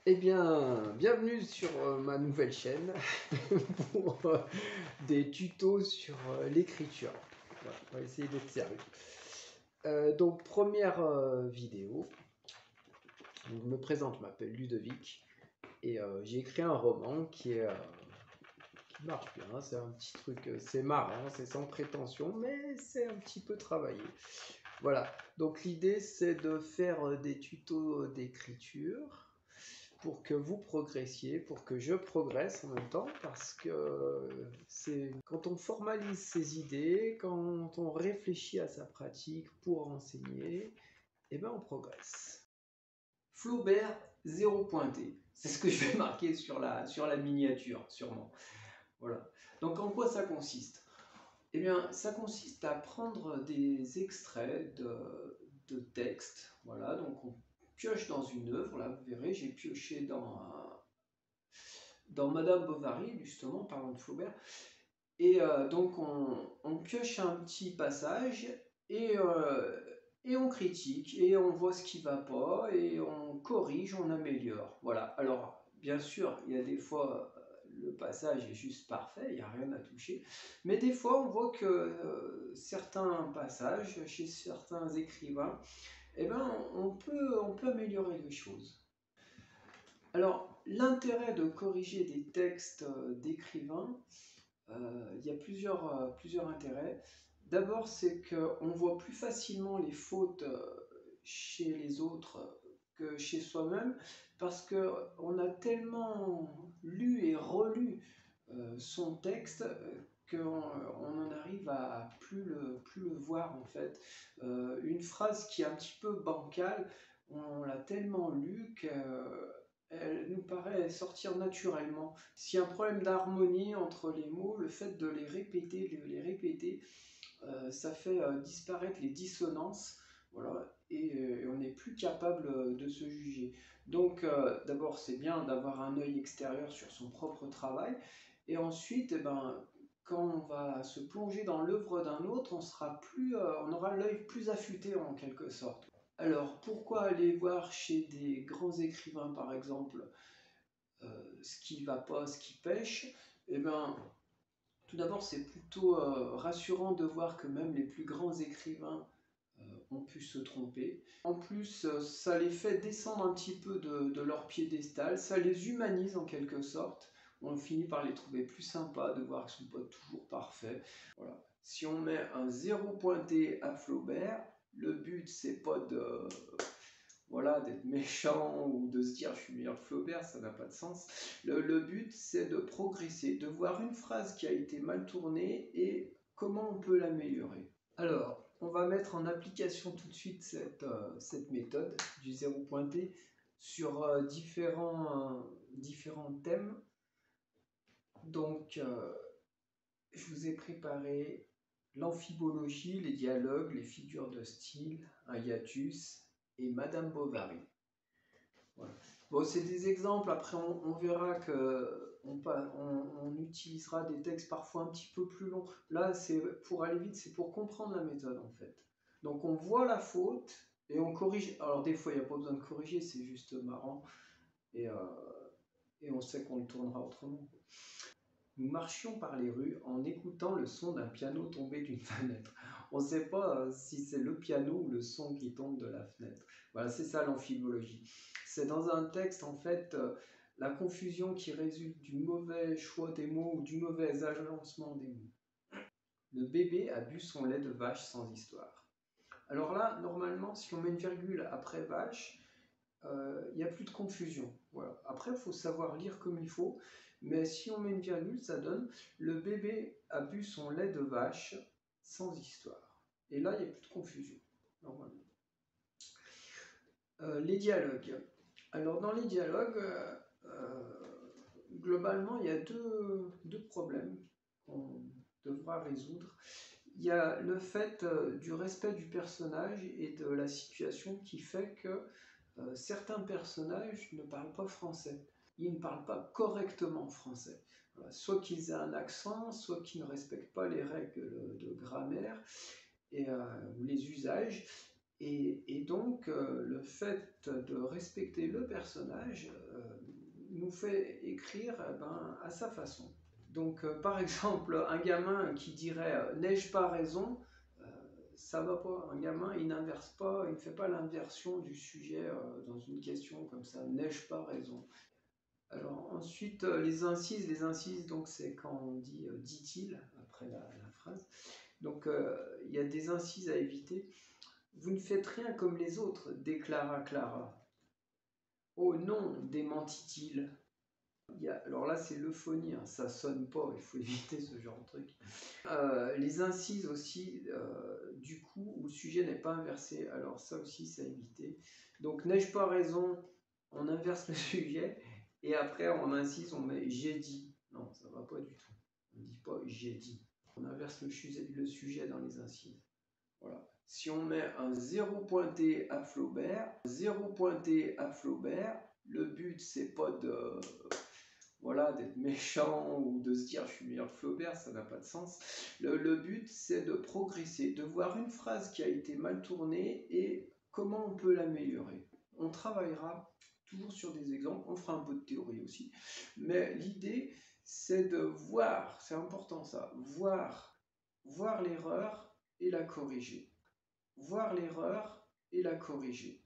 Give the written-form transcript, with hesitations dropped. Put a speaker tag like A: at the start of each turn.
A: Eh bien, bienvenue sur ma nouvelle chaîne pour des tutos sur l'écriture. Voilà, on va essayer d'être sérieux. Donc, première vidéo. Je me présente, je m'appelle Ludovic et j'ai écrit un roman qui marche bien. C'est un petit truc, c'est marrant, c'est sans prétention, mais c'est un petit peu travaillé. Voilà, donc l'idée c'est de faire des tutos d'écriture pour que vous progressiez, pour que je progresse en même temps, parce que c'est quand on formalise ses idées, quand on réfléchit à sa pratique pour enseigner, eh ben on progresse. Flaubert, zéro pointé. C'est ce que je vais marquer sur la miniature, sûrement. Voilà. Donc en quoi ça consiste? Eh bien, ça consiste à prendre des extraits de textes. Voilà, donc on pioche dans une œuvre. Là, vous verrez, j'ai pioché dans Madame Bovary, justement, parlant de Flaubert. Et donc, on pioche un petit passage et on critique, et on voit ce qui ne va pas, et on corrige, on améliore. Voilà. Alors, bien sûr, il y a des fois, le passage est juste parfait, il n'y a rien à toucher. Mais des fois, on voit que certains passages, chez certains écrivains, eh ben, on peut améliorer les choses. Alors, l'intérêt de corriger des textes d'écrivains, il y a plusieurs intérêts. D'abord, c'est qu'on voit plus facilement les fautes chez les autres que chez soi-même, parce qu'on a tellement lu et relu son texte qu'on en arrive à plus le voir en fait. Une phrase qui est un petit peu bancale, on l'a tellement lu qu'elle nous paraît sortir naturellement. S'il y a un problème d'harmonie entre les mots, le fait de les répéter, ça fait disparaître les dissonances, voilà, et on n'est plus capable de se juger. Donc d'abord c'est bien d'avoir un œil extérieur sur son propre travail, et ensuite, eh ben, quand on va se plonger dans l'œuvre d'un autre, on aura l'œil plus affûté en quelque sorte. Alors pourquoi aller voir chez des grands écrivains par exemple ce qui va pas, ce qui pêche? Eh bien, tout d'abord, c'est plutôt rassurant de voir que même les plus grands écrivains ont pu se tromper. En plus, ça les fait descendre un petit peu de leur piédestal, ça les humanise en quelque sorte. On finit par les trouver plus sympas, de voir qu'ils ne sont pas toujours parfaits. Voilà. Si on met un zéro pointé à Flaubert, le but c'est pas de voilà, d'être méchant ou de se dire je suis meilleur que Flaubert, ça n'a pas de sens. Le but, c'est de progresser, de voir une phrase qui a été mal tournée et comment on peut l'améliorer. Alors, on va mettre en application tout de suite cette méthode du zéro pointé sur différents thèmes. Donc, je vous ai préparé l'amphibologie, les dialogues, les figures de style, un hiatus et Madame Bovary. Voilà. Bon, c'est des exemples, après on verra que on utilisera des textes parfois un petit peu plus longs. Là, c'est pour aller vite, c'est pour comprendre la méthode en fait. Donc on voit la faute et on corrige. Alors des fois, il n'y a pas besoin de corriger, c'est juste marrant et, euh, et on sait qu'on le tournera autrement. Nous marchions par les rues en écoutant le son d'un piano tombé d'une fenêtre. On ne sait pas si c'est le piano ou le son qui tombe de la fenêtre. Voilà, c'est ça l'amphibologie. C'est dans un texte, en fait, la confusion qui résulte du mauvais choix des mots ou du mauvais agencement des mots. Le bébé a bu son lait de vache sans histoire. Alors là, normalement, si on met une virgule après vache, il n'y a plus de confusion. Voilà. Après, il faut savoir lire comme il faut, mais si on met une virgule, ça donne le bébé a bu son lait de vache sans histoire. Et là, il n'y a plus de confusion, normalement. Les dialogues. Alors, dans les dialogues, globalement, il y a deux problèmes qu'on devra résoudre. Il y a le fait du respect du personnage et de la situation qui fait que certains personnages ne parlent pas français. Ils ne parlent pas correctement français. Voilà. Soit qu'ils aient un accent, soit qu'ils ne respectent pas les règles de grammaire ou les usages. Et donc, le fait de respecter le personnage nous fait écrire à sa façon. Donc, par exemple, un gamin qui dirait n'ai-je pas raison, ça va pas. Un gamin, il n'inverse pas, il ne fait pas l'inversion du sujet dans une question comme ça. N'ai-je pas raison? Alors ensuite, les incises, donc c'est quand on dit dit-il après la phrase. Donc il y a des incises à éviter. Vous ne faites rien comme les autres, déclara Clara. Oh non, démentit-il. Alors là, c'est l'euphonie, hein, ça sonne pas, il faut éviter ce genre de truc. Les incises aussi, du coup, où le sujet n'est pas inversé, alors ça aussi, c'est à éviter. Donc, n'ai-je pas raison, on inverse le sujet, et après, en incise, on met j'ai dit. Non, ça va pas du tout. On ne dit pas j'ai dit. On inverse le sujet dans les incises. Voilà. Si on met un 0 pointé à Flaubert, 0 pointé à Flaubert, le but c'est pas de voilà, d'être méchant ou de se dire je suis meilleur que Flaubert, ça n'a pas de sens. Le but c'est de progresser, de voir une phrase qui a été mal tournée et comment on peut l'améliorer. On travaillera toujours sur des exemples, on fera un peu de théorie aussi, mais l'idée c'est de voir, c'est important ça, voir l'erreur et la corriger. Voir l'erreur et la corriger.